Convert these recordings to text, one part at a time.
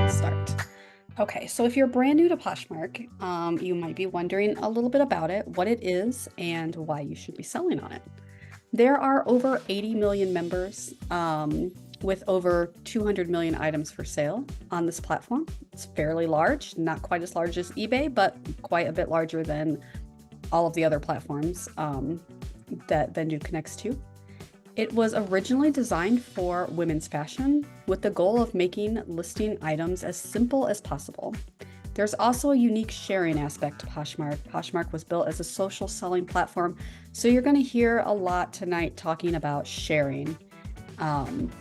Start. Okay, so if you're brand new to Poshmark, you might be wondering a little bit about it, what it is, and why you should be selling on it. There are over 80 million members with over 200 million items for sale on this platform. It's fairly large, not quite as large as eBay, but quite a bit larger than all of the other platforms that Vendoo connects to. It was originally designed for women's fashion with the goal of making listing items as simple as possible. There's also a unique sharing aspect to Poshmark. Poshmark was built as a social selling platform, so you're going to hear a lot tonight talking about sharing and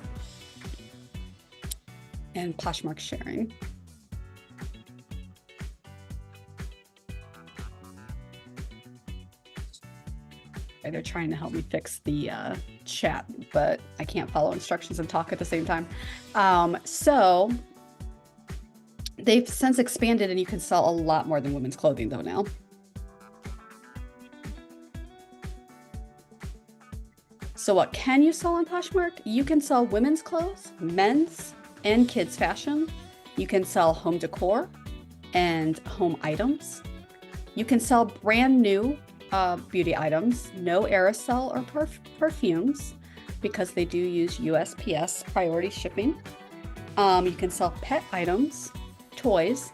Poshmark sharing. They're trying to help me fix the chat, but I can't follow instructions and talk at the same time. So they've since expanded and you can sell a lot more than women's clothing though now. So what can you sell on Poshmark? You can sell women's clothes, men's and kids fashion. You can sell home decor and home items. You can sell brand new beauty items, no aerosol or perfumes, because they do use USPS priority shipping. You can sell pet items, toys,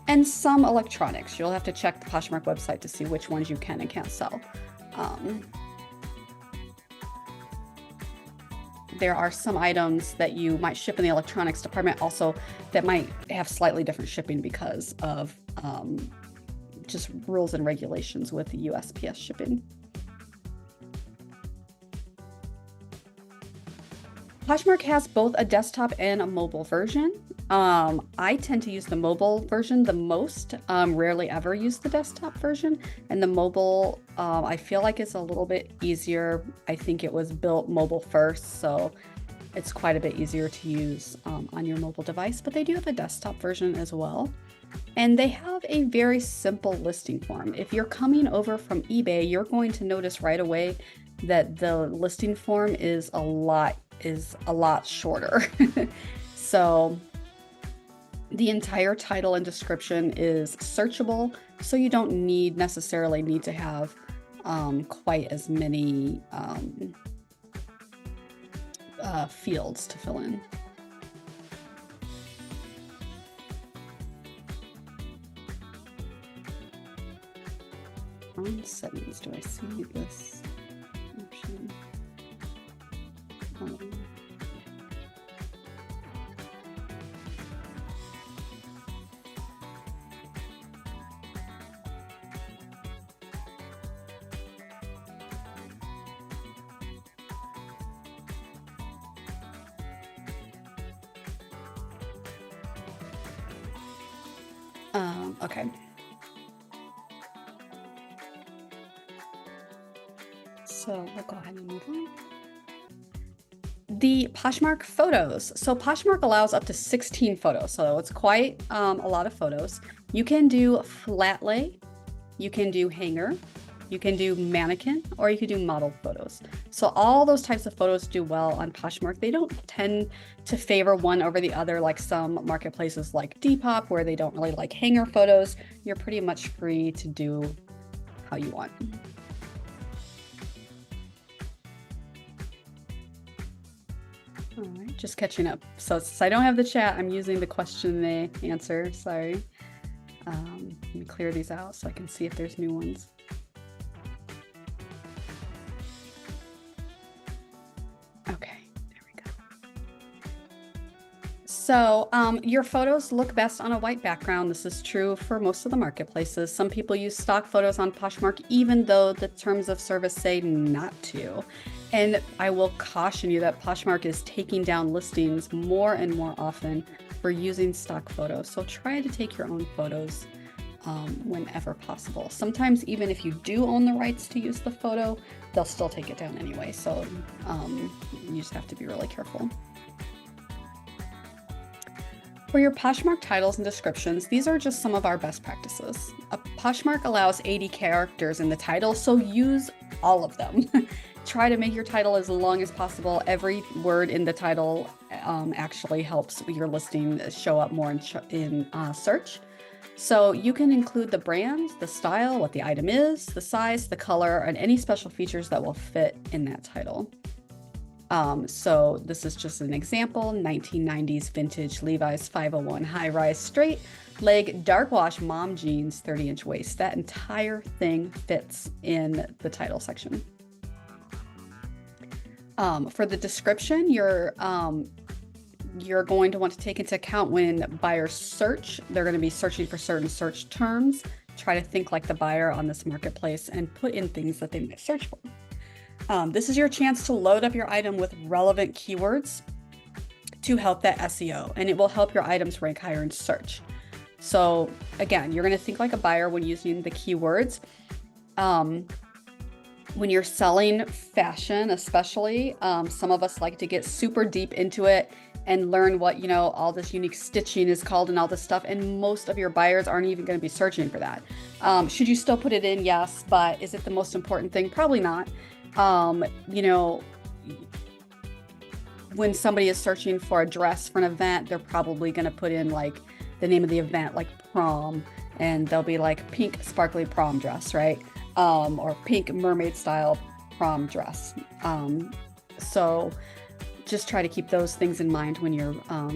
and some electronics. You'll have to check the Poshmark website to see which ones you can and can't sell. There are some items that you might ship in the electronics department also that might have slightly different shipping because of just rules and regulations with the USPS shipping. Poshmark has both a desktop and a mobile version. I tend to use the mobile version the most, rarely ever use the desktop version. And the mobile, I feel like it's a little bit easier. I think it was built mobile first, so it's quite a bit easier to use on your mobile device, but they do have a desktop version as well. And they have a very simple listing form. If you're coming over from eBay, you're going to notice right away that the listing form is a lot shorter. So the entire title and description is searchable, so you don't necessarily need to have quite as many fields to fill in. On settings, do I see this option? Okay. So we'll go ahead and move on. The Poshmark photos. So Poshmark allows up to 16 photos, so it's quite a lot of photos. You can do flat lay, you can do hanger, you can do mannequin, or you can do model photos. So all those types of photos do well on Poshmark. They don't tend to favor one over the other like some marketplaces like Depop, where they don't really like hanger photos. You're pretty much free to do how you want. All right, just catching up. So since I don't have the chat, I'm using the question and answer. Sorry. Let me clear these out so I can see if there's new ones. Okay, there we go. So your photos look best on a white background. This is true for most of the marketplaces. Some people use stock photos on Poshmark, even though the terms of service say not to. And I will caution you that Poshmark is taking down listings more and more often for using stock photos. So try to take your own photos whenever possible. Sometimes even if you do own the rights to use the photo, they'll still take it down anyway. So you just have to be really careful. For your Poshmark titles and descriptions, these are just some of our best practices. A Poshmark allows 80 characters in the title, so use all of them. try to make your title as long as possible. Every word in the title actually helps your listing show up more in search. So you can include the brand, the style, what the item is, the size, the color, and any special features that will fit in that title. So this is just an example, 1990s vintage Levi's 501 high-rise straight leg dark wash mom jeans, 30-inch waist. That entire thing fits in the title section. For the description, you're going to want to take into account when buyers search, they're going to be searching for certain search terms. Try to think like the buyer on this marketplace and put in things that they might search for. This is your chance to load up your item with relevant keywords to help that SEO, and it will help your items rank higher in search. So again, you're going to think like a buyer when using the keywords. When you're selling fashion, especially, some of us like to get super deep into it and learn what, you know, all this unique stitching is called and all this stuff. And most of your buyers aren't even going to be searching for that. Should you still put it in? Yes. But is it the most important thing? Probably not. You know, when somebody is searching for a dress for an event, they're probably going to put in like the name of the event, like prom, and they'll be like pink sparkly prom dress, right? Or pink mermaid style prom dress. So just try to keep those things in mind when you're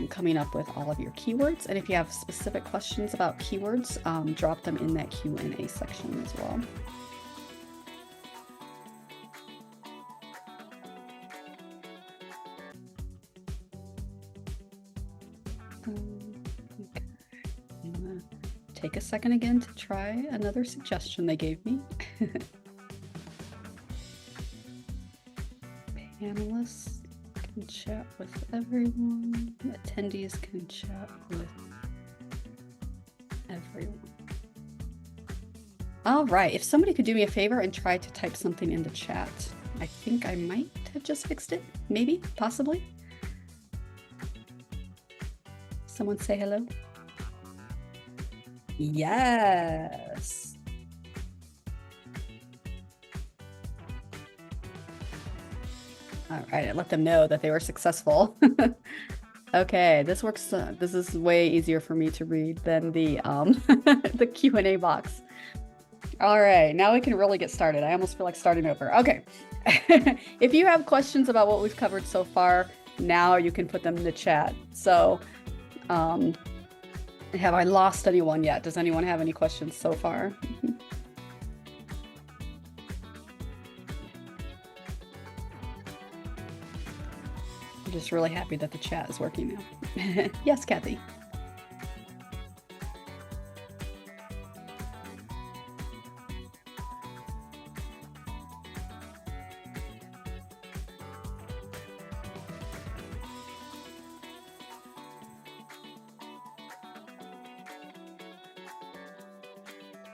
coming up with all of your keywords. And if you have specific questions about keywords, drop them in that Q&A section as well. Okay. I'm gonna take a second again to try another suggestion they gave me. Panelists can chat with everyone. Attendees can chat with everyone. All right, if somebody could do me a favor and try to type something in the chat, I think I might have just fixed it. Maybe, possibly. Someone say hello. Yes. All right, I let them know that they were successful. Okay, this works. This is way easier for me to read than the the Q&A box. All right, now we can really get started. I almost feel like starting over. Okay, if you have questions about what we've covered so far, now you can put them in the chat. So, have I lost anyone yet? Does anyone have any questions so far? I'm just really happy that the chat is working now. Yes, Kathy.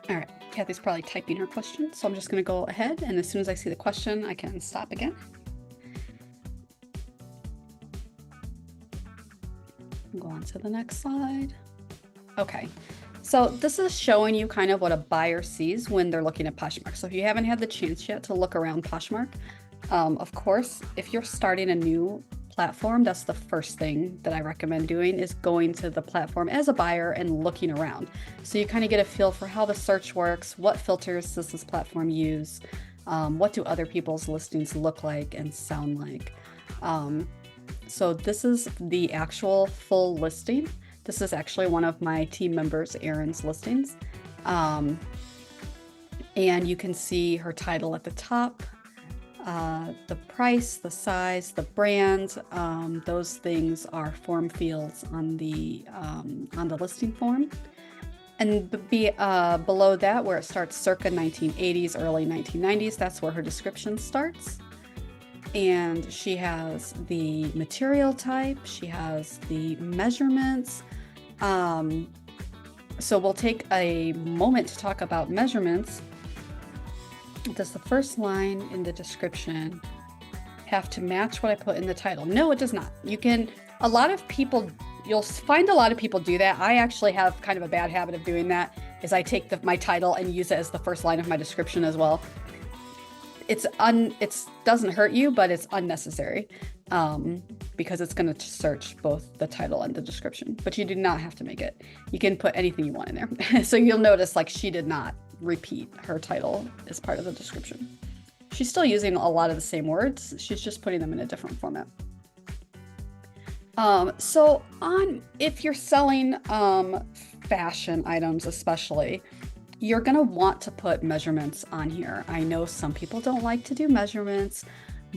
All right, Kathy's probably typing her question, so I'm just going to go ahead, and as soon as I see the question, I can stop again. Go on to the next slide. Okay, so this is showing you kind of what a buyer sees when they're looking at Poshmark. So if you haven't had the chance yet to look around Poshmark, of course, if you're starting a new platform, that's the first thing that I recommend doing, is going to the platform as a buyer and looking around. So you kind of get a feel for how the search works, what filters does this platform use, what do other people's listings look like and sound like. So this is the actual full listing. This is actually one of my team members, Erin's listings. And you can see her title at the top. The price, the size, the brand, those things are form fields on the listing form. And below that, where it starts circa 1980s, early 1990s, that's where her description starts. And she has the material type, she has the measurements. So we'll take a moment to talk about measurements. Does the first line in the description have to match what I put in the title? No, it does not. You can, a lot of people, you'll find a lot of people do that. I actually have kind of a bad habit of doing that, is I take my title and use it as the first line of my description as well. It doesn't hurt you, but it's unnecessary, because it's going to search both the title and the description, but you do not have to make it. You can put anything you want in there. So you'll notice like she did not repeat her title as part of the description. She's still using a lot of the same words. She's just putting them in a different format. If you're selling fashion items especially, you're going to want to put measurements on here. I know some people don't like to do measurements,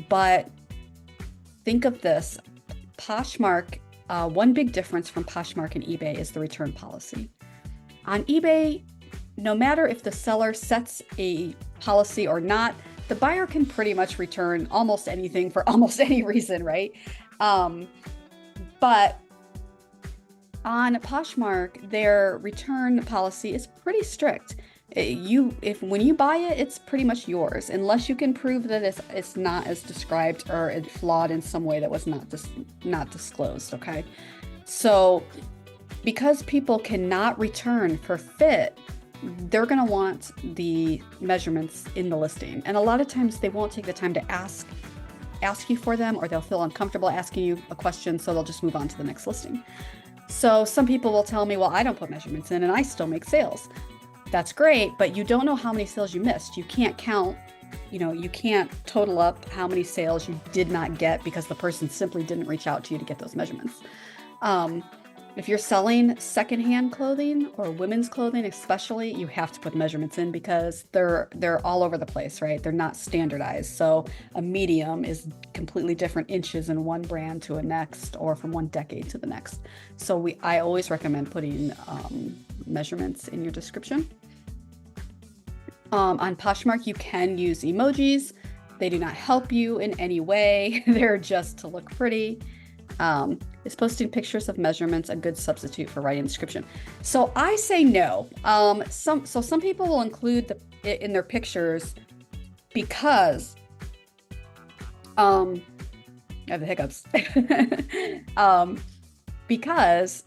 but think of this. Poshmark, one big difference from Poshmark and eBay is the return policy. On eBay, no matter if the seller sets a policy or not, the buyer can pretty much return almost anything for almost any reason, right? But on Poshmark, their return policy is pretty strict. When you buy it, it's pretty much yours, unless you can prove that it's not as described or it's flawed in some way that was not disclosed. Okay, so because people cannot return for fit, they're going to want the measurements in the listing, and a lot of times they won't take the time to ask you for them, or they'll feel uncomfortable asking you a question, so they'll just move on to the next listing. So some people will tell me, well, I don't put measurements in and I still make sales. That's great, but you don't know how many sales you missed. You can't count, you can't total up how many sales you did not get because the person simply didn't reach out to you to get those measurements. If you're selling secondhand clothing or women's clothing especially, you have to put measurements in because they're all over the place, right? They're not standardized. So a medium is completely different inches in one brand to a next, or from one decade to the next. So I always recommend putting measurements in your description. On Poshmark, you can use emojis. They do not help you in any way. They're just to look pretty. Is posting pictures of measurements a good substitute for writing description? So I say no. Some people will include it in their pictures because I have the hiccups. Because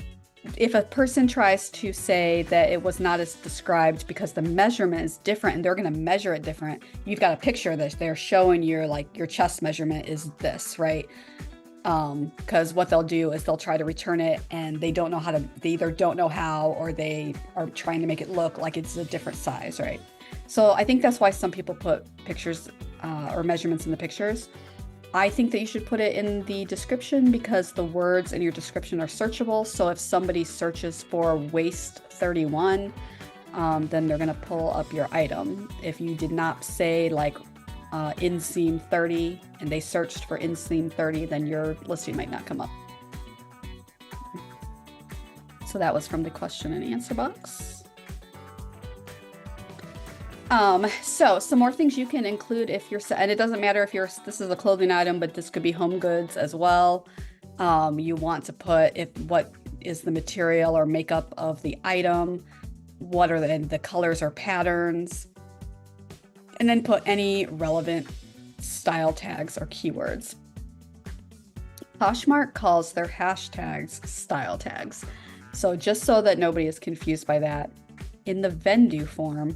if a person tries to say that it was not as described because the measurement is different and they're going to measure it different, you've got a picture that they're showing your chest measurement is this, right? Because what they'll do is they'll try to return it and they either don't know how, or they are trying to make it look like it's a different size, right? So I think that's why some people put pictures or measurements in the pictures. I think that you should put it in the description because the words in your description are searchable. So if somebody searches for waist 31, then they're going to pull up your item. If you did not say inseam 30 and they searched for inseam 30, then your listing might not come up. So that was from the question and answer box. So some more things you can include if you're, and it doesn't matter if this is a clothing item, but this could be home goods as well. You want to put what is the material or makeup of the item, what are the colors or patterns, and then put any relevant style tags or keywords. Poshmark calls their hashtags style tags. So just so that nobody is confused by that, in the Vendoo form,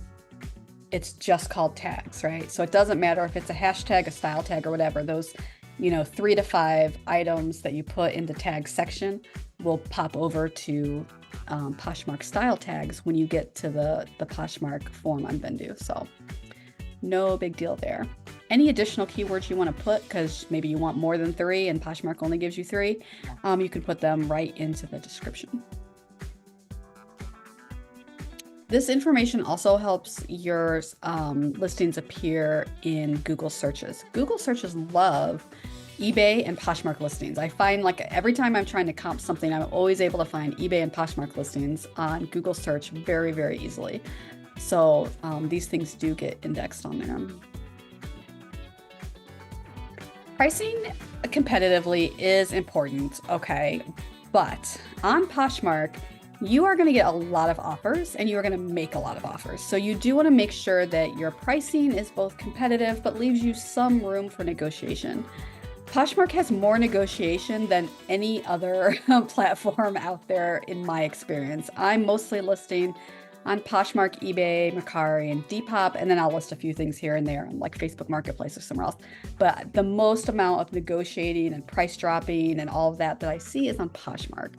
it's just called tags, right? So it doesn't matter if it's a hashtag, a style tag, or whatever. Those, 3 to 5 items that you put in the tag section will pop over to Poshmark style tags when you get to the Poshmark form on Vendoo. So no big deal there. Any additional keywords you want to put, because maybe you want more than 3 and Poshmark only gives you 3, you can put them right into the description. This information also helps your listings appear in Google searches. Google searches love eBay and Poshmark listings. I find every time I'm trying to comp something, I'm always able to find eBay and Poshmark listings on Google search very, very easily. So these things do get indexed on there. Pricing competitively is important, okay? But on Poshmark, you are going to get a lot of offers and you are going to make a lot of offers. So you do want to make sure that your pricing is both competitive, but leaves you some room for negotiation. Poshmark has more negotiation than any other platform out there in my experience. I'm mostly listing on Poshmark, eBay, Mercari, and Depop, and then I'll list a few things here and there on like Facebook Marketplace or somewhere else. But the most amount of negotiating and price dropping and all of that I see is on Poshmark.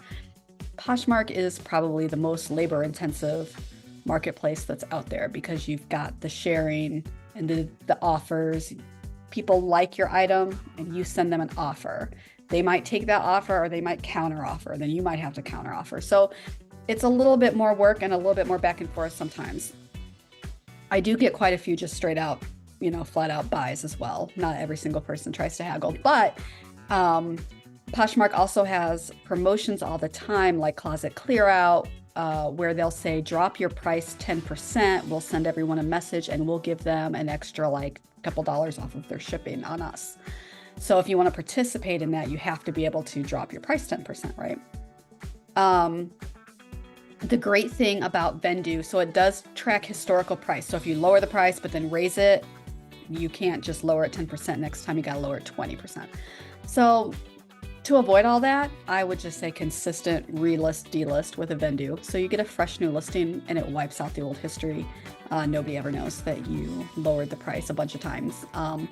Poshmark is probably the most labor intensive marketplace that's out there because you've got the sharing and the offers. People like your item and you send them an offer. They might take that offer or they might counter offer. Then you might have to counter offer. So it's a little bit more work and a little bit more back and forth sometimes. I do get quite a few just straight out, flat out buys as well. Not every single person tries to haggle, but Poshmark also has promotions all the time, like closet clear out, where they'll say, drop your price 10%. We'll send everyone a message and we'll give them an extra like couple dollars off of their shipping on us. So if you want to participate in that, you have to be able to drop your price 10%, right? The great thing about Vendoo, so it does track historical price. So if you lower the price, but then raise it, you can't just lower it 10%. Next time you got to lower it 20%. So to avoid all that, I would just say consistent relist, delist with a Vendoo. So you get a fresh new listing and it wipes out the old history. Nobody ever knows that you lowered the price a bunch of times. And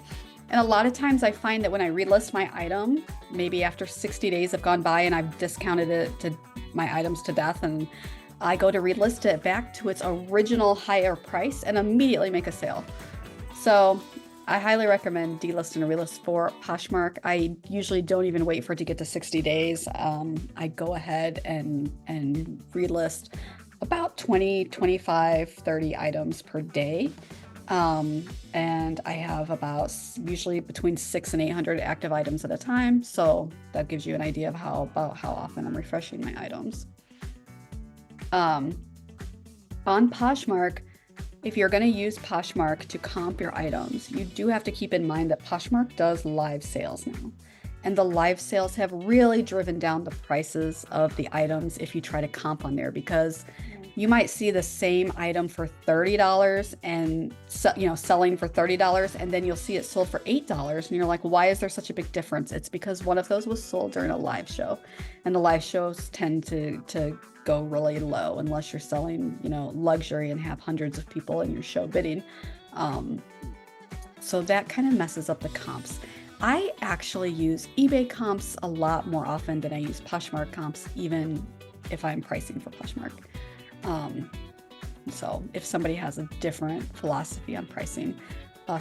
a lot of times I find that when I relist my item, maybe after 60 days have gone by and I've discounted it to my items to death, and I go to relist it back to its original higher price and immediately make a sale. So I highly recommend delist and relist for Poshmark. I usually don't even wait for it to get to 60 days. I go ahead and relist about 20, 25, 30 items per day. And I have about usually between 600 and 800 active items at a time. So that gives you an idea of how often I'm refreshing my items. On Poshmark, if you're going to use Poshmark to comp your items, you do have to keep in mind that Poshmark does live sales now. And the live sales have really driven down the prices of the items if you try to comp on there, because you might see the same item for $30 and selling for $30, and then you'll see it sold for $8 and you're like, why is there such a big difference? It's because one of those was sold during a live show, and the live shows tend to go really low unless you're selling, luxury and have hundreds of people in your show bidding. So that kind of messes up the comps. I actually use eBay comps a lot more often than I use Poshmark comps, even if I'm pricing for Poshmark. So if somebody has a different philosophy on pricing,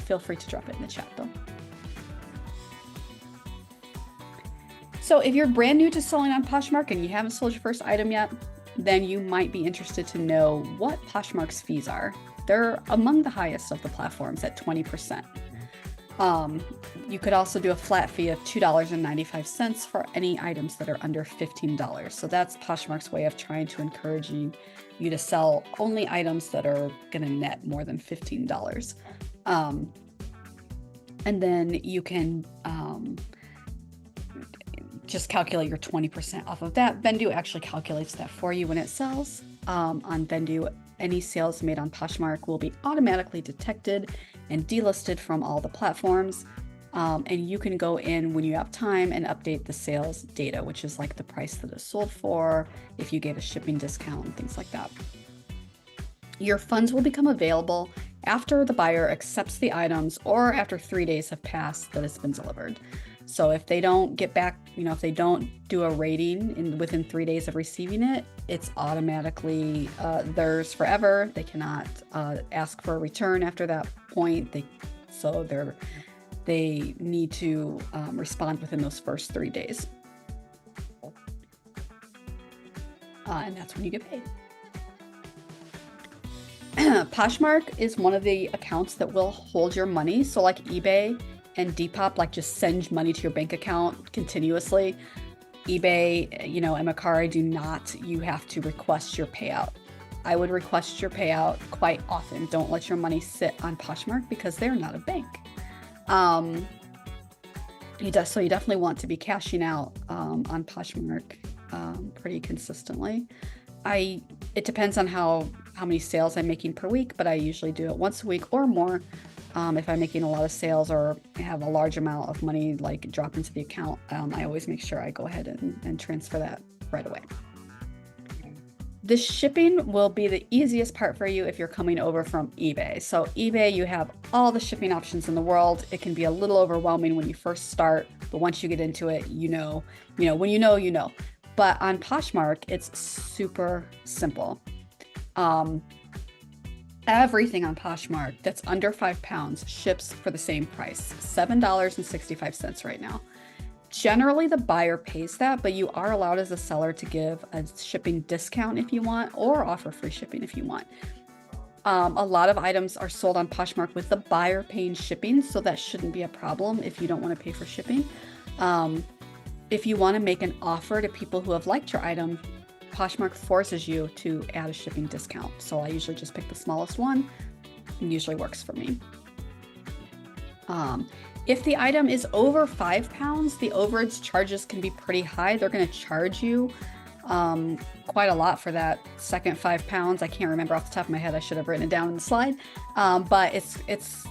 feel free to drop it in the chat though. So if you're brand new to selling on Poshmark and you haven't sold your first item yet, then you might be interested to know what Poshmark's fees are. They're among the highest of the platforms at 20%. You could also do a flat fee of $2.95 for any items that are under $15. So that's Poshmark's way of trying to encourage you to sell only items that are going to net more than $15. And then you can just calculate your 20% off of that. Vendoo actually calculates that for you when it sells. On Vendoo, any sales made on Poshmark will be automatically detected and delisted from all the platforms. And you can go in when you have time and update the sales data, which is like the price that it's sold for, if you gave a shipping discount and things like that. Your funds will become available after the buyer accepts the items or after 3 days have passed that it's been delivered. So if they don't get back, if they don't do a rating within 3 days of receiving it, it's automatically theirs forever. They cannot ask for a return after that point. They need to respond within those first 3 days. And that's when you get paid. Poshmark is one of the accounts that will hold your money. So like eBay and Depop, just send money to your bank account continuously. eBay, and Mercari do not. You have to request your payout. I would request your payout quite often. Don't let your money sit on Poshmark because they're not a bank. You definitely want to be cashing out on Poshmark pretty consistently. It depends on how many sales I'm making per week, but I usually do it once a week or more. If I'm making a lot of sales or have a large amount of money drop into the account, I always make sure I go ahead and transfer that right away. The shipping will be the easiest part for you if you're coming over from eBay. So eBay, you have all the shipping options in the world. It can be a little overwhelming when you first start, but once you get into it, when you know. But on Poshmark, it's super simple. Um, Everything on Poshmark that's under 5 pounds ships for the same price, $7.65 right now. Generally, the buyer pays that, but you are allowed as a seller to give a shipping discount if you want, or offer free shipping if you want. A lot of items are sold on Poshmark with the buyer paying shipping, so that shouldn't be a problem if you don't want to pay for shipping. If you want to make an offer to people who have liked your item, Poshmark forces you to add a shipping discount. So I usually just pick the smallest one, and usually works for me. If the item is over 5 pounds, the overage charges can be pretty high. They're going to charge you quite a lot for that second 5 pounds. I can't remember off the top of my head. I should have written it down in the slide, but it's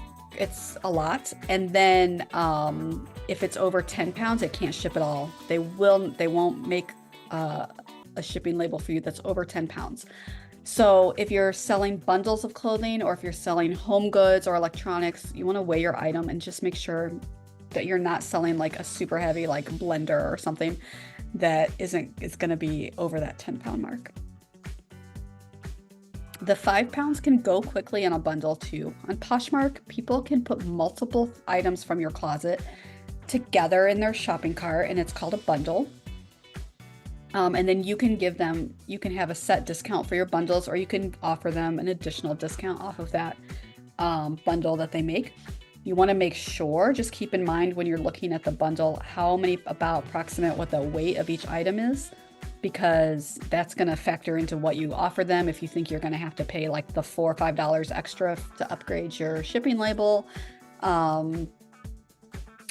a lot. And then if it's over 10 pounds, it can't ship at all. They won't make a shipping label for you that's over 10 pounds. So if you're selling bundles of clothing, or if you're selling home goods or electronics, you want to weigh your item and just make sure that you're not selling like a super heavy like blender or something that is going to be over that 10-pound mark. The 5 pounds can go quickly in a bundle too. On Poshmark, people can put multiple items from your closet together in their shopping cart, and it's called a bundle. And then you can have a set discount for your bundles, or you can offer them an additional discount off of that bundle that they make. You want to make sure, just keep in mind when you're looking at the bundle, approximate what the weight of each item is, because that's going to factor into what you offer them. If you think you're going to have to pay like the $4 or $5 extra to upgrade your shipping label, and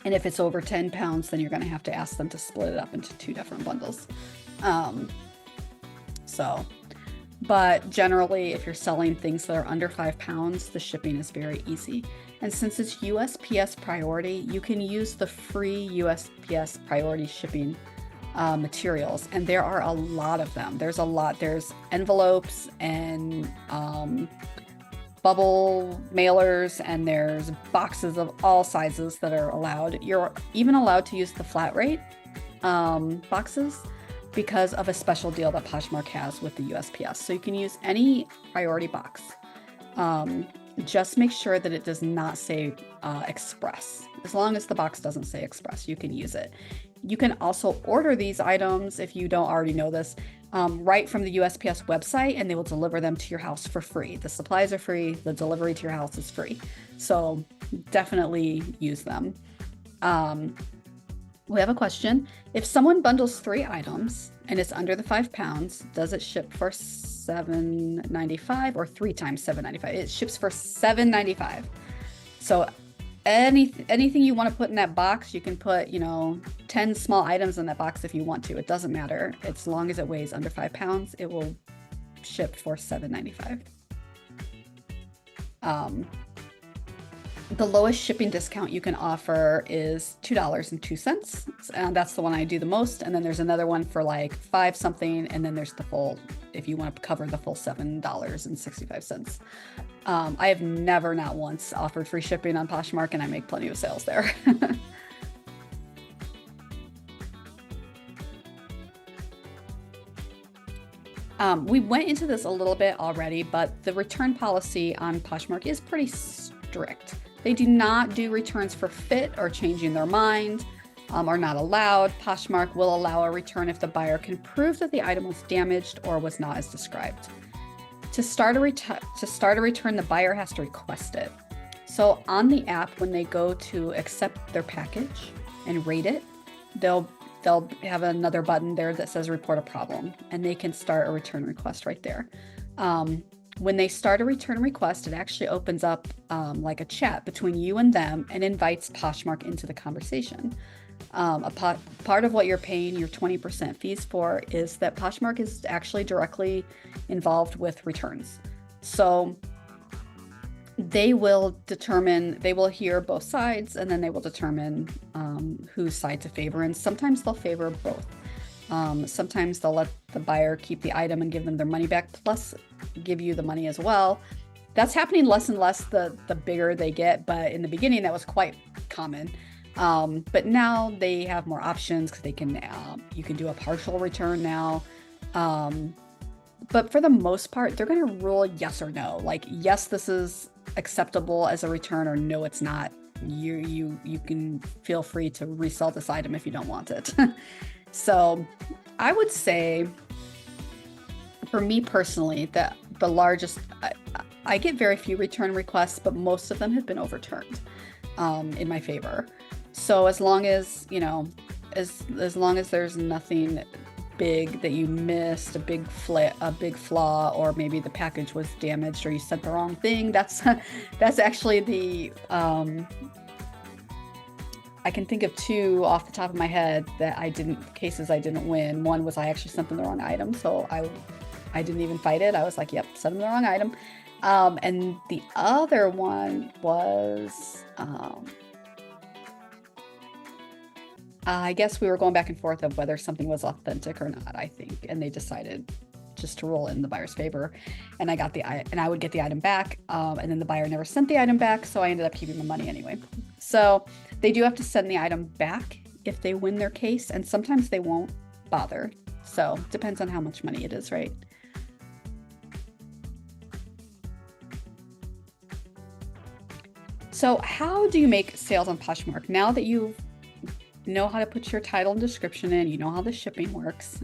if it's over 10 pounds, then you're going to have to ask them to split it up into 2 different bundles. But generally, if you're selling things that are under 5 pounds, the shipping is very easy. And since it's USPS priority, you can use the free USPS priority shipping materials. And there are a lot of them. There's envelopes and bubble mailers, and there's boxes of all sizes that are allowed. You're even allowed to use the flat rate boxes because of a special deal that Poshmark has with the USPS. So you can use any priority box. Just make sure that it does not say express. As long as the box doesn't say express, you can use it. You can also order these items, if you don't already know this, right from the USPS website, and they will deliver them to your house for free. The supplies are free, the delivery to your house is free. So definitely use them. We have a question. If someone bundles 3 items and it's under the 5 pounds, does it ship for $7.95 or 3 times $7.95? It ships for $7.95. So anything you want to put in that box, you can put, 10 small items in that box if you want to. It doesn't matter. As long as it weighs under 5 pounds, it will ship for $7.95. The lowest shipping discount you can offer is $2.02, and that's the one I do the most. And then there's another one for like 5 something, and then there's the full, if you want to cover the full $7.65. I have never, not once, offered free shipping on Poshmark, and I make plenty of sales there. We went into this a little bit already, but the return policy on Poshmark is pretty strict. They do not do returns for fit or changing their mind, are not allowed. Poshmark will allow a return if the buyer can prove that the item was damaged or was not as described. To start a return, the buyer has to request it. So on the app, when they go to accept their package and rate it, they'll have another button there that says report a problem, and they can start a return request right there. When they start a return request, it actually opens up like a chat between you and them and invites Poshmark into the conversation. Part of what you're paying your 20% fees for is that Poshmark is actually directly involved with returns. So they will hear both sides, and then they will determine whose side to favor, and sometimes they'll favor both. Sometimes they'll let the buyer keep the item and give them their money back, plus give you the money as well. That's happening less and less the bigger they get, but in the beginning that was quite common. But now they have more options because they can you can do a partial return now. But for the most part, they're going to rule yes or no. Like, yes, this is acceptable as a return, or no, it's not. You can feel free to resell this item if you don't want it. So I would say, for me personally, that the largest, I get very few return requests, but most of them have been overturned in my favor. So as long as, you know, as long as there's nothing big that you missed, a big flaw, or maybe the package was damaged or you sent the wrong thing, that's actually the I can think of two off the top of my head that cases I didn't win. One was I actually sent them the wrong item, so I didn't even fight it. I was like, yep, sent them the wrong item. And the other one was I guess we were going back and forth of whether something was authentic or not, I think, and they decided just to roll in the buyer's favor, and I would get the item back, and then the buyer never sent the item back, so I ended up keeping the money anyway. So they do have to send the item back if they win their case, and sometimes they won't bother. So depends on how much money it is, right? So how do you make sales on Poshmark? Now that you know how to put your title and description in, you know how the shipping works,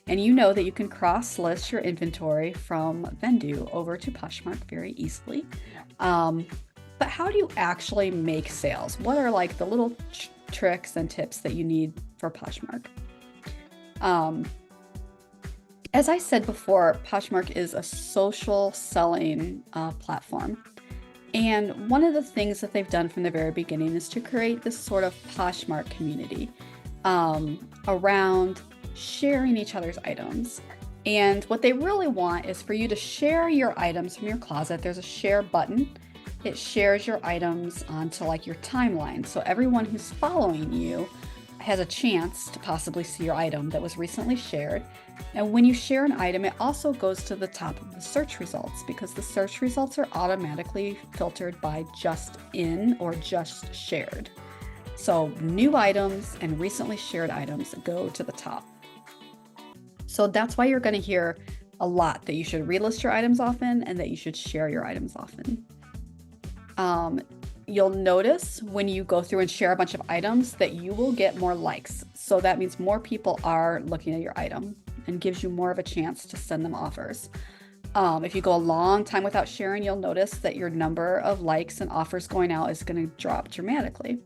and you know that you can cross-list your inventory from Vendoo over to Poshmark very easily. But how do you actually make sales? What are like the little tricks and tips that you need for Poshmark? As I said before, Poshmark is a social selling platform. And one of the things that they've done from the very beginning is to create this sort of Poshmark community around sharing each other's items. And what they really want is for you to share your items from your closet. There's a share button. It shares your items onto like your timeline. So everyone who's following you has a chance to possibly see your item that was recently shared. And when you share an item, it also goes to the top of the search results, because the search results are automatically filtered by just in or just shared. So new items and recently shared items go to the top. So that's why you're going to hear a lot that you should relist your items often and that you should share your items often. You'll notice when you go through and share a bunch of items that you will get more likes. So that means more people are looking at your item and gives you more of a chance to send them offers. If you go a long time without sharing, you'll notice that your number of likes and offers going out is going to drop dramatically.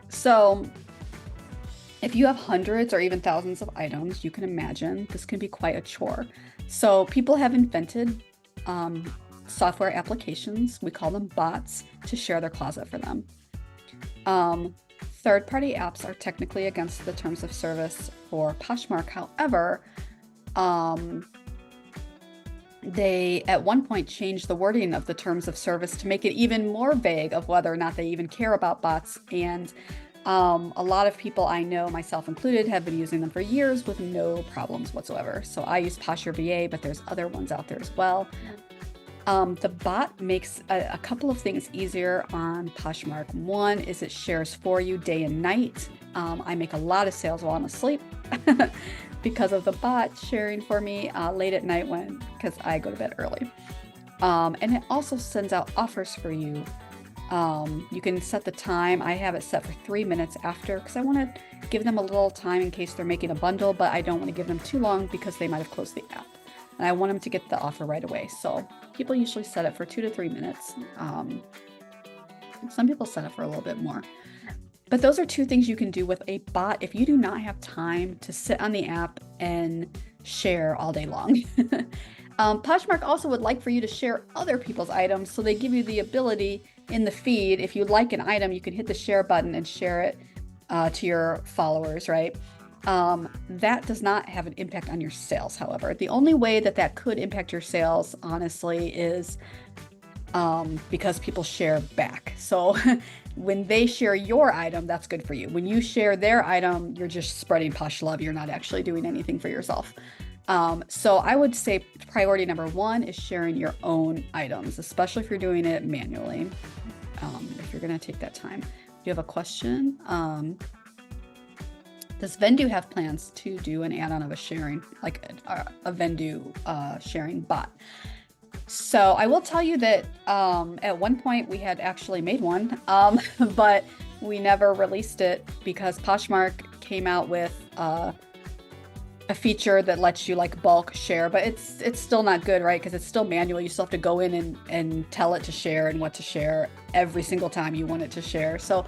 So if you have hundreds or even thousands of items, you can imagine this can be quite a chore. So people have invented software applications, we call them bots, to share their closet for them. Third-party apps are technically against the terms of service for Poshmark. However, they at one point changed the wording of the terms of service to make it even more vague of whether or not they even care about bots. And a lot of people I know, myself included, have been using them for years with no problems whatsoever. So I use Posture VA, but there's other ones out there as well. The bot makes a couple of things easier on Poshmark. One is it shares for you day and night. I make a lot of sales while I'm asleep because of the bot sharing for me late at night because I go to bed early. And it also sends out offers for you. You can set the time. I have it set for 3 minutes after, because I want to give them a little time in case they're making a bundle, but I don't want to give them too long because they might have closed the app. And I want them to get the offer right away. So people usually set it for 2 to 3 minutes. Some people set it for a little bit more. But those are two things you can do with a bot if you do not have time to sit on the app and share all day long. Poshmark also would like for you to share other people's items, so they give you the ability in the feed. If you like an item, you can hit the share button and share it to your followers, right? That does not have an impact on your sales, however. The only way that that could impact your sales, honestly, is because people share back. So when they share your item, that's good for you. When you share their item, you're just spreading Posh love. You're not actually doing anything for yourself. So I would say priority number one is sharing your own items, especially if you're doing it manually. If you're going to take that time. Do you have a question? Does Vendoo have plans to do an add-on of a sharing, like a Vendoo sharing bot? So I will tell you that at one point we had actually made one, but we never released it because Poshmark came out with a feature that lets you like bulk share, but it's still not good, right? Because it's still manual. You still have to go in and tell it to share and what to share every single time you want it to share. So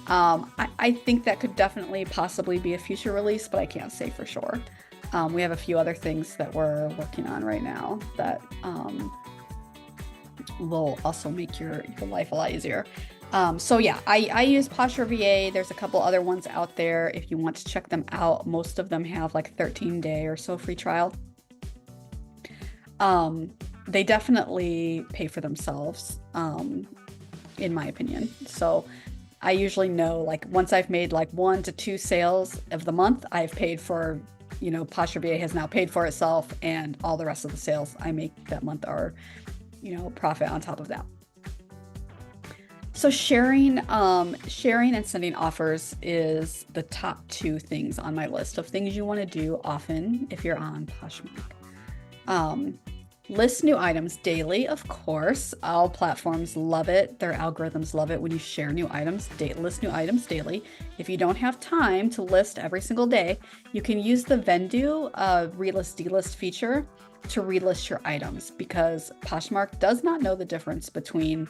I think that could definitely possibly be a future release, but I can't say for sure. We have a few other things that we're working on right now that will also make your life a lot easier. So yeah, I use Poshmark VA. There's a couple other ones out there if you want to check them out. Most of them have like 13-day or so free trial. They definitely pay for themselves, in my opinion. So I usually know, like, once I've made like 1 to 2 sales of the month, I've paid for, you know, Poshmark VA has now paid for itself, and all the rest of the sales I make that month are, you know, profit on top of that. So sharing and sending offers is the top 2 things on my list of things you want to do often if you're on Poshmark. List new items daily, of course. All platforms love it. Their algorithms love it when you share new items, list new items daily. If you don't have time to list every single day, you can use the Vendoo relist delist feature to relist your items, because Poshmark does not know the difference between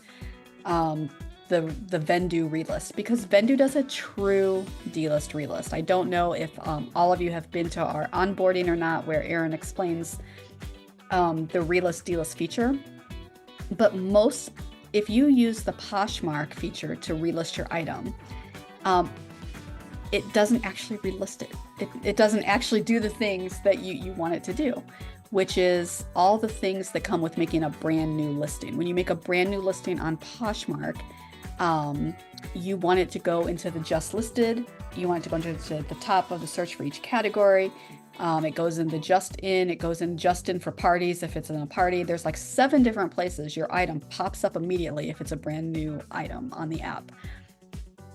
the Vendoo relist, because Vendoo does a true delist relist. I don't know if all of you have been to our onboarding or not, where Erin explains the relist delist feature, but if you use the Poshmark feature to relist your item, it doesn't actually relist it. It doesn't actually do the things that you want it to do, which is all the things that come with making a brand new listing. When you make a brand new listing on Poshmark, you want it to go into the just listed. You want it to go into the top of the search for each category. It goes in the just in, it goes in just in for parties if it's in a party. There's like 7 different places your item pops up immediately if it's a brand new item on the app.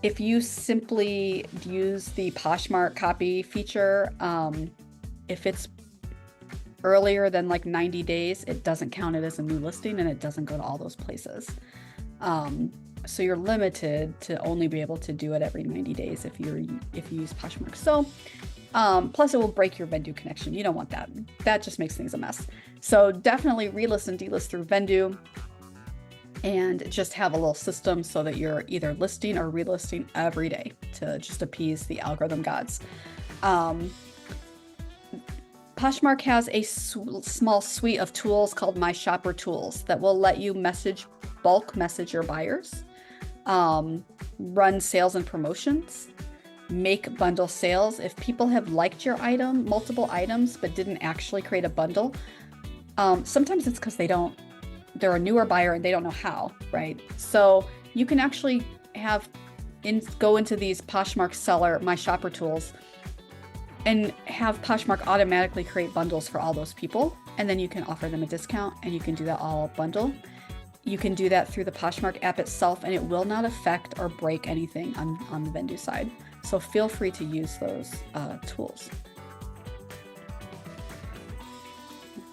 If you simply use the Poshmark copy feature, if it's earlier than like 90 days, it doesn't count it as a new listing and it doesn't go to all those places. So you're limited to only be able to do it every 90 days if you use Poshmark. So plus it will break your Vendoo connection. You don't want that. That just makes things a mess. So definitely relist and delist through Vendoo, and just have a little system so that you're either listing or relisting every day to just appease the algorithm gods. Poshmark has a small suite of tools called My Shopper Tools that will let you bulk message your buyers, run sales and promotions, make bundle sales. If people have liked your item, multiple items, but didn't actually create a bundle, sometimes it's because they're a newer buyer and they don't know how, right? So you can actually go into these Poshmark seller, My Shopper Tools, and have Poshmark automatically create bundles for all those people. And then you can offer them a discount, and you can do that all bundle. You can do that through the Poshmark app itself, and it will not affect or break anything on the Vendoo side. So feel free to use those tools.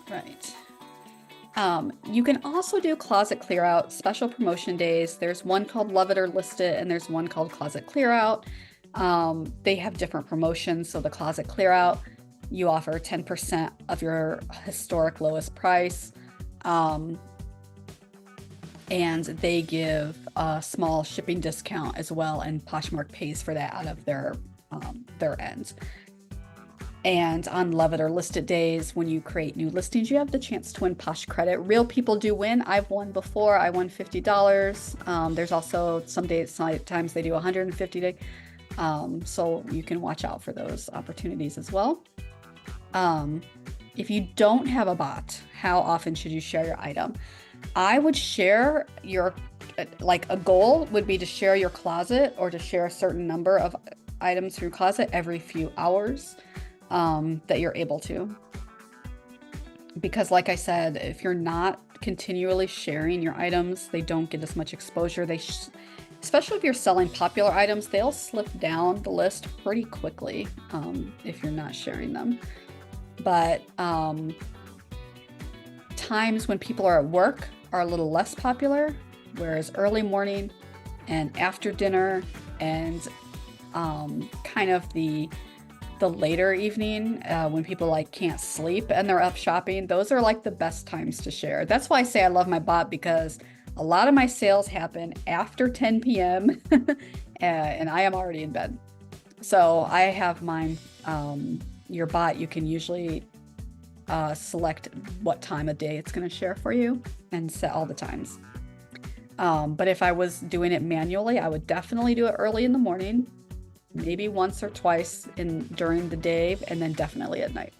Right. You can also do closet clear out, special promotion days. There's one called Love It or List It, and there's one called Closet Clear Out. They have different promotions. So the Closet Clear Out, you offer 10% of your historic lowest price. And they give a small shipping discount as well, and Poshmark pays for that out of their end. And on Love It or List It days, when you create new listings, you have the chance to win Posh credit. Real people do win. I've won before. I won $50. There's also sometimes they do $150. So you can watch out for those opportunities as well. If you don't have a bot, how often should you share your item? I would share like a goal would be to share your closet or to share a certain number of items from your closet every few hours that you're able to. Because like I said, if you're not continually sharing your items, they don't get as much exposure. Especially if you're selling popular items, they'll slip down the list pretty quickly if you're not sharing them. But times when people are at work are a little less popular, whereas early morning and after dinner and kind of the later evening when people like can't sleep and they're up shopping, those are like the best times to share. That's why I say I love my bot, because a lot of my sales happen after 10 p.m. and I am already in bed. So I have mine, your bot, you can usually select what time of day it's going to share for you and set all the times. But if I was doing it manually, I would definitely do it early in the morning, maybe once or twice during the day, and then definitely at night.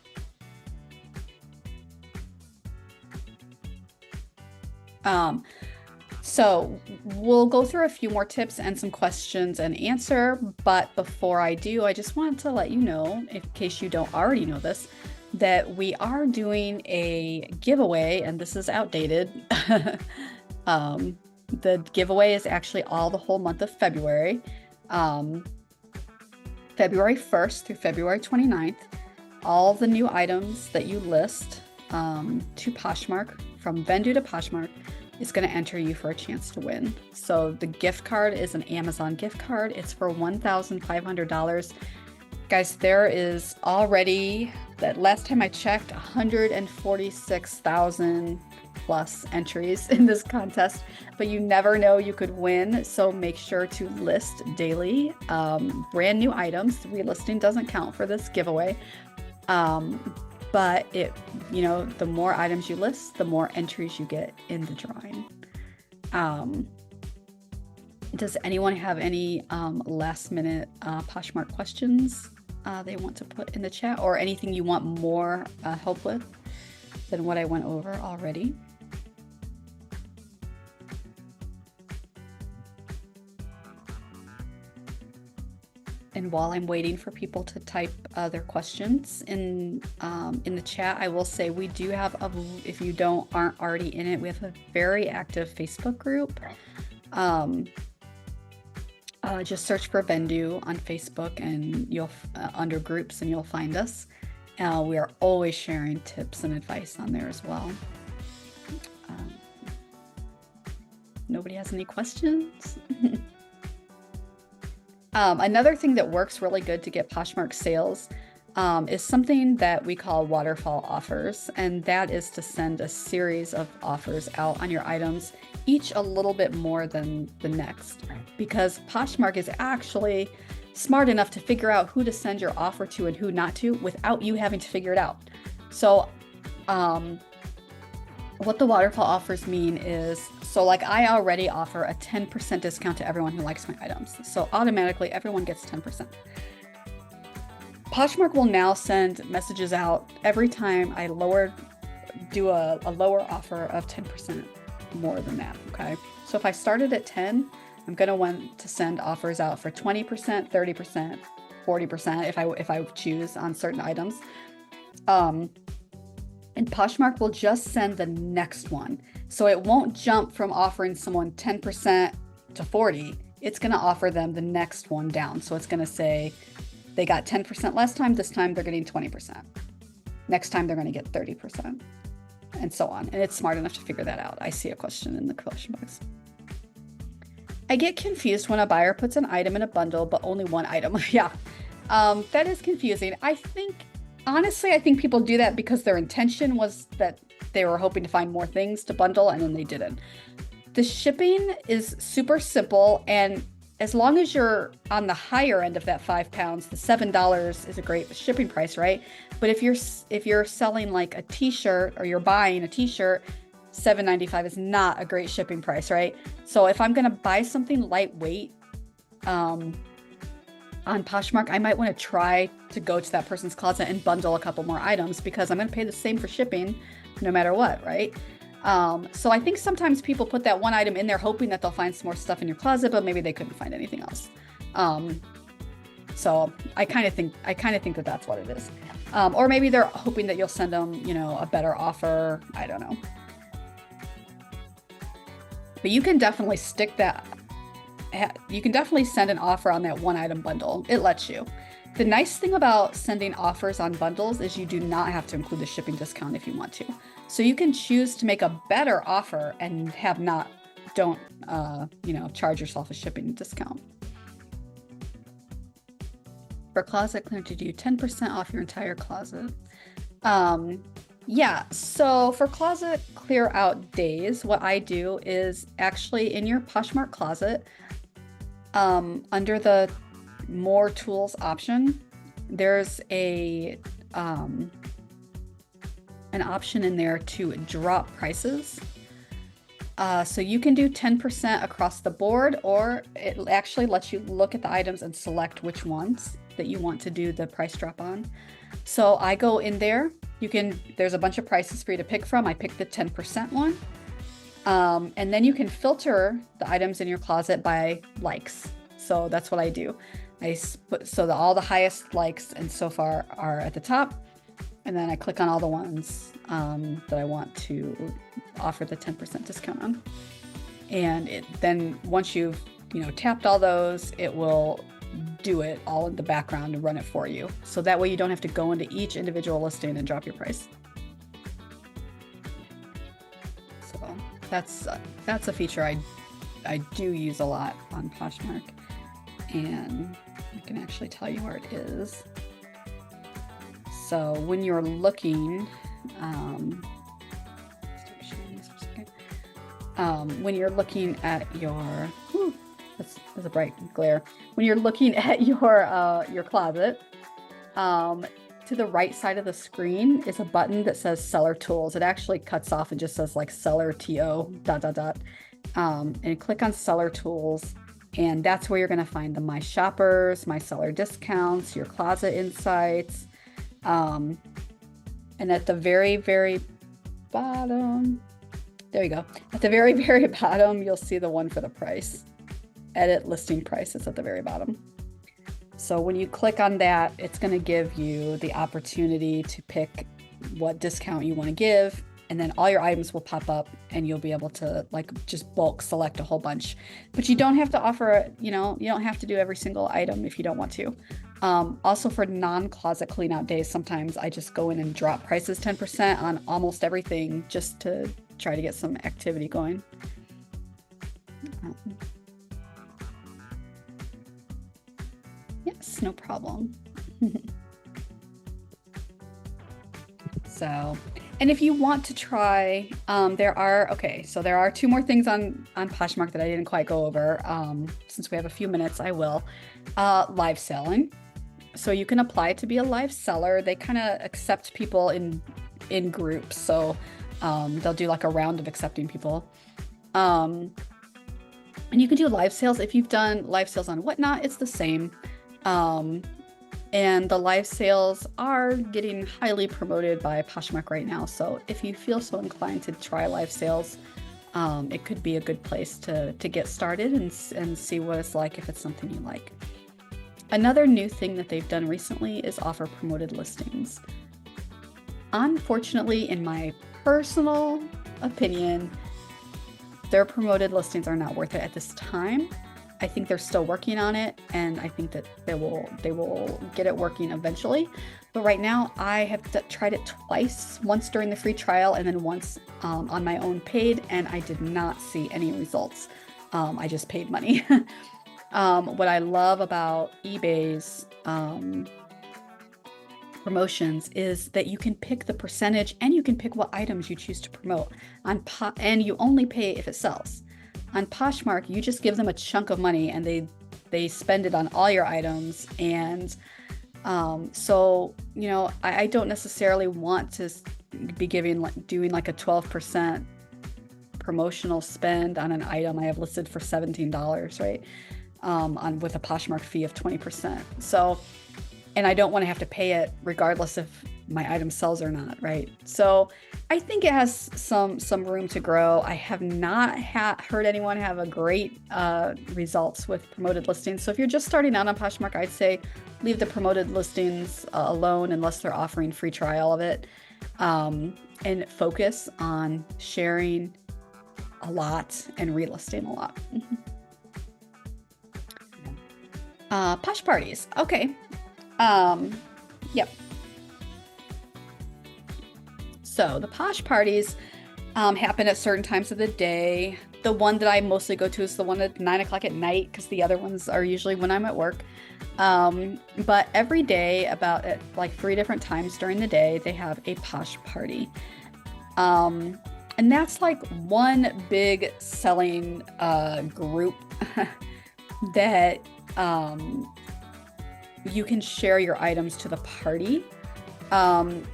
So we'll go through a few more tips and some questions and answer, but before I do, I just wanted to let you know, in case you don't already know this, that we are doing a giveaway, and this is outdated. The giveaway is actually all the whole month of February. February 1st through February 29th, all the new items that you list to Poshmark, from Vendoo to Poshmark, is going to enter you for a chance to win. So the gift card is an Amazon gift card. It's for $1,500. Guys, there is already, that last time I checked, 146,000 plus entries in this contest, but you never know, you could win. So make sure to list daily brand new items. Relisting doesn't count for this giveaway. But the more items you list, the more entries you get in the drawing. Does anyone have any last minute Poshmark questions they want to put in the chat, or anything you want more help with than what I went over already? And while I'm waiting for people to type their questions in the chat, I will say we do have if you aren't already in it, we have a very active Facebook group. Just search for Vendoo on Facebook, and you'll under groups, and you'll find us. We are always sharing tips and advice on there as well. Nobody has any questions? Another thing that works really good to get Poshmark sales is something that we call waterfall offers, and that is to send a series of offers out on your items, each a little bit more than the next, because Poshmark is actually smart enough to figure out who to send your offer to and who not to without you having to figure it out. So what the waterfall offers mean is, so like I already offer a 10% discount to everyone who likes my items. So automatically everyone gets 10%. Poshmark will now send messages out every time I do a lower offer of 10% more than that, okay? So if I started at 10, I'm gonna want to send offers out for 20%, 30%, 40% if I choose on certain items. And Poshmark will just send the next one. So it won't jump from offering someone 10% to 40. It's going to offer them the next one down. So it's going to say they got 10% last time. This time they're getting 20%. Next time they're going to get 30%, and so on. And it's smart enough to figure that out. I see a question in the question box. I get confused when a buyer puts an item in a bundle, but only one item. Yeah, that is confusing. Honestly, I think people do that because their intention was that they were hoping to find more things to bundle, and then they didn't. The shipping is super simple, and as long as you're on the higher end of that £5, the $7 is a great shipping price, right? But if you're selling like a t-shirt, or you're buying a t-shirt, $7.95 is not a great shipping price, right? So if I'm gonna buy something lightweight, on Poshmark, I might want to try to go to that person's closet and bundle a couple more items, because I'm going to pay the same for shipping no matter what, right? So I think sometimes people put that one item in there hoping that they'll find some more stuff in your closet, but maybe they couldn't find anything else. So I kind of think that that's what it is. Or maybe they're hoping that you'll send them, you know, a better offer. I don't know. But you can definitely stick that. You can definitely send an offer on that one item bundle. It lets you. The nice thing about sending offers on bundles is you do not have to include the shipping discount if you want to. So you can choose to make a better offer and don't you know, charge yourself a shipping discount. For closet clearance, you do 10% off your entire closet. Yeah, so for closet clear out days, what I do is actually in your Poshmark closet, under the more tools option, there's an option in there to drop prices. So you can do 10% across the board, or it actually lets you look at the items and select which ones that you want to do the price drop on. So I go in there, there's a bunch of prices for you to pick from. I picked the 10% one. And then you can filter the items in your closet by likes. So that's what I do. All the highest likes and so far are at the top. And then I click on all the ones that I want to offer the 10% discount on. And then once you've, you know, tapped all those, it will do it all in the background and run it for you. So that way you don't have to go into each individual listing and drop your price. So that's a feature I do use a lot on Poshmark, and I can actually tell you where it is. So when you're looking, when you're looking at your, that's a bright glare. When you're looking at your closet, to the right side of the screen is a button that says Seller Tools. It actually cuts off and just says like Seller TO ... And click on Seller Tools, and that's where you're going to find the My Shoppers, My Seller Discounts, your Closet Insights, and at the very, very bottom, there you go. At the very, very bottom, you'll see the one for the price. Edit listing price is at the very bottom. So when you click on that, it's going to give you the opportunity to pick what discount you want to give, and then all your items will pop up and you'll be able to like just bulk select a whole bunch. But you don't have to offer, you know, you don't have to do every single item if you don't want to. Also for non-closet clean out days, sometimes I just go in and drop prices 10% on almost everything just to try to get some activity going. Yes, no problem. So, and if you want to try, there are two more things on Poshmark that I didn't quite go over. Since we have a few minutes, I will. Live selling. So you can apply to be a live seller. They kind of accept people in groups. So they'll do like a round of accepting people. And you can do live sales. If you've done live sales on Whatnot, it's the same. And the live sales are getting highly promoted by Poshmark right now. So if you feel so inclined to try live sales, it could be a good place to get started and see what it's like if it's something you like. Another new thing that they've done recently is offer promoted listings. Unfortunately, in my personal opinion, their promoted listings are not worth it at this time. I think they're still working on it, and I think that they will get it working eventually. But right now, I have tried it twice, once during the free trial and then once on my own paid, and I did not see any results. I just paid money. What I love about eBay's promotions is that you can pick the percentage and you can pick what items you choose to promote and you only pay if it sells. On Poshmark, you just give them a chunk of money and they spend it on all your items. And so, you know, I don't necessarily want to be doing like a 12% promotional spend on an item I have listed for $17, right? With a Poshmark fee of 20%. So, and I don't want to have to pay it regardless if my item sells or not, right? So I think it has some room to grow. I have not heard anyone have a great results with promoted listings. So if you're just starting out on Poshmark, I'd say leave the promoted listings alone unless they're offering free trial of it, and focus on sharing a lot and relisting a lot. Posh parties. Okay. Yep. So the posh parties happen at certain times of the day. The one that I mostly go to is the one at 9 o'clock at night, because the other ones are usually when I'm at work. But every day, about at like 3 different times during the day, they have a posh party. And that's like one big selling group that you can share your items to the party.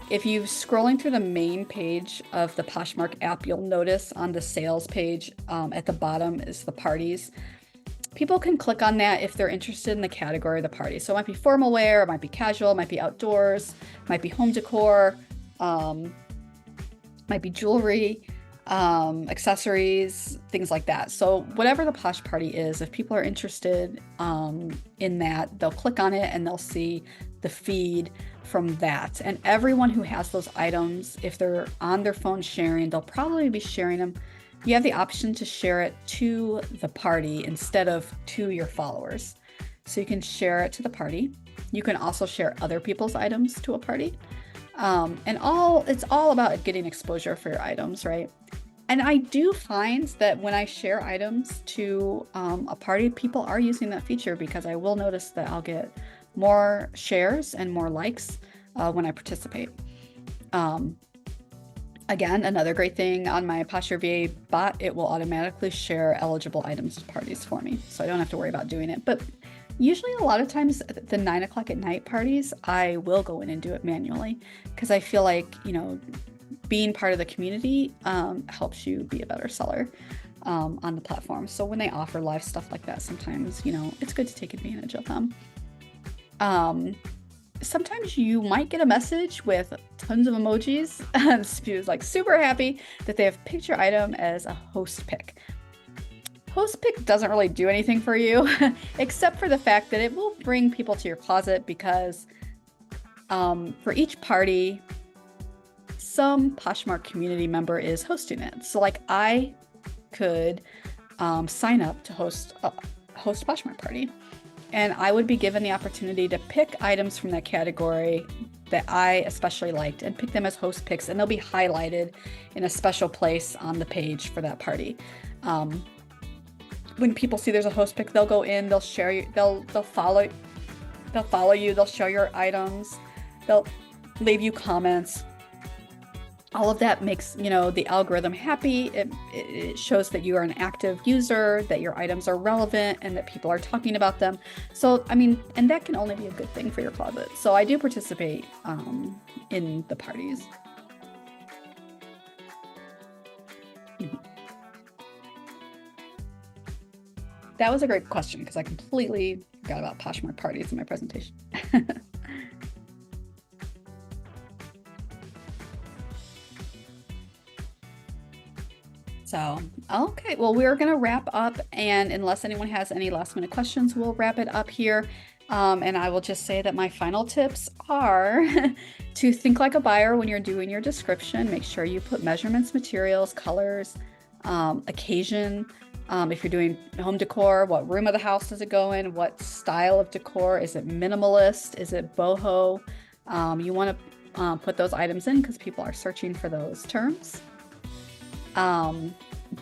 If you're scrolling through the main page of the Poshmark app, you'll notice on the sales page at the bottom is the parties. People can click on that if they're interested in the category of the party. So it might be formal wear, it might be casual, it might be outdoors, it might be home decor, might be jewelry, accessories, things like that. So whatever the posh party is, if people are interested in that, they'll click on it and they'll see the feed from that. And everyone who has those items, if they're on their phone sharing, they'll probably be sharing them. You have the option to share it to the party instead of to your followers. So you can share it to the party. You can also share other people's items to a party. And it's all about getting exposure for your items, right? And I do find that when I share items to a party, people are using that feature, because I will notice that I'll get more shares and more likes when I participate. Again, another great thing on my Posture VA bot, it will automatically share eligible items to parties for me, so I don't have to worry about doing it. But usually a lot of times the 9 o'clock at night parties, I will go in and do it manually, because I feel like, being part of the community helps you be a better seller on the platform. So when they offer live stuff like that, sometimes, it's good to take advantage of them. Sometimes you might get a message with tons of emojis. It's like super happy that they have picked your item as a host pick. Host pick doesn't really do anything for you, except for the fact that it will bring people to your closet, because for each party, some Poshmark community member is hosting it. So like I could sign up to host a Poshmark party, and I would be given the opportunity to pick items from that category that I especially liked and pick them as host picks, and they'll be highlighted in a special place on the page for that party. When people see there's a host pick, they'll go in, they'll share you, they'll follow you, they'll show your items, they'll leave you comments. All of that makes, the algorithm happy. It shows that you are an active user, that your items are relevant, and that people are talking about them. So, and that can only be a good thing for your closet. So I do participate in the parties. That was a great question, because I completely forgot about Poshmark parties in my presentation. So, okay, well, we're going to wrap up, and unless anyone has any last minute questions, we'll wrap it up here. And I will just say that my final tips are to think like a buyer when you're doing your description. Make sure you put measurements, materials, colors, occasion. If you're doing home decor, what room of the house does it go in? What style of decor? Is it minimalist? Is it boho? You want to put those items in, because people are searching for those terms.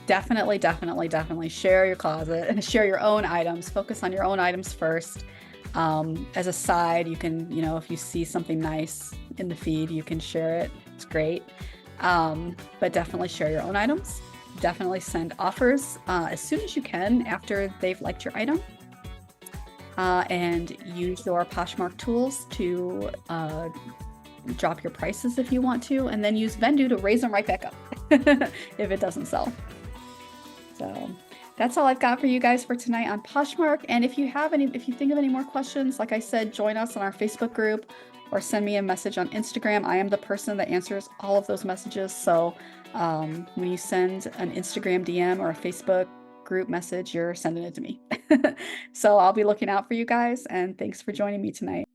Definitely share your closet and share your own items. Focus on your own items first. As a side, you can, if you see something nice in the feed, you can share it. It's great. But definitely share your own items. Definitely send offers as soon as you can after they've liked your item. And use your Poshmark tools to drop your prices if you want to, and then use Vendoo to raise them right back up if it doesn't sell. So that's all I've got for you guys for tonight on Poshmark. And if you think of any more questions, like I said, join us on our Facebook group or send me a message on Instagram. I am the person that answers all of those messages. So when you send an Instagram DM or a Facebook group message, you're sending it to me. So I'll be looking out for you guys, and thanks for joining me tonight.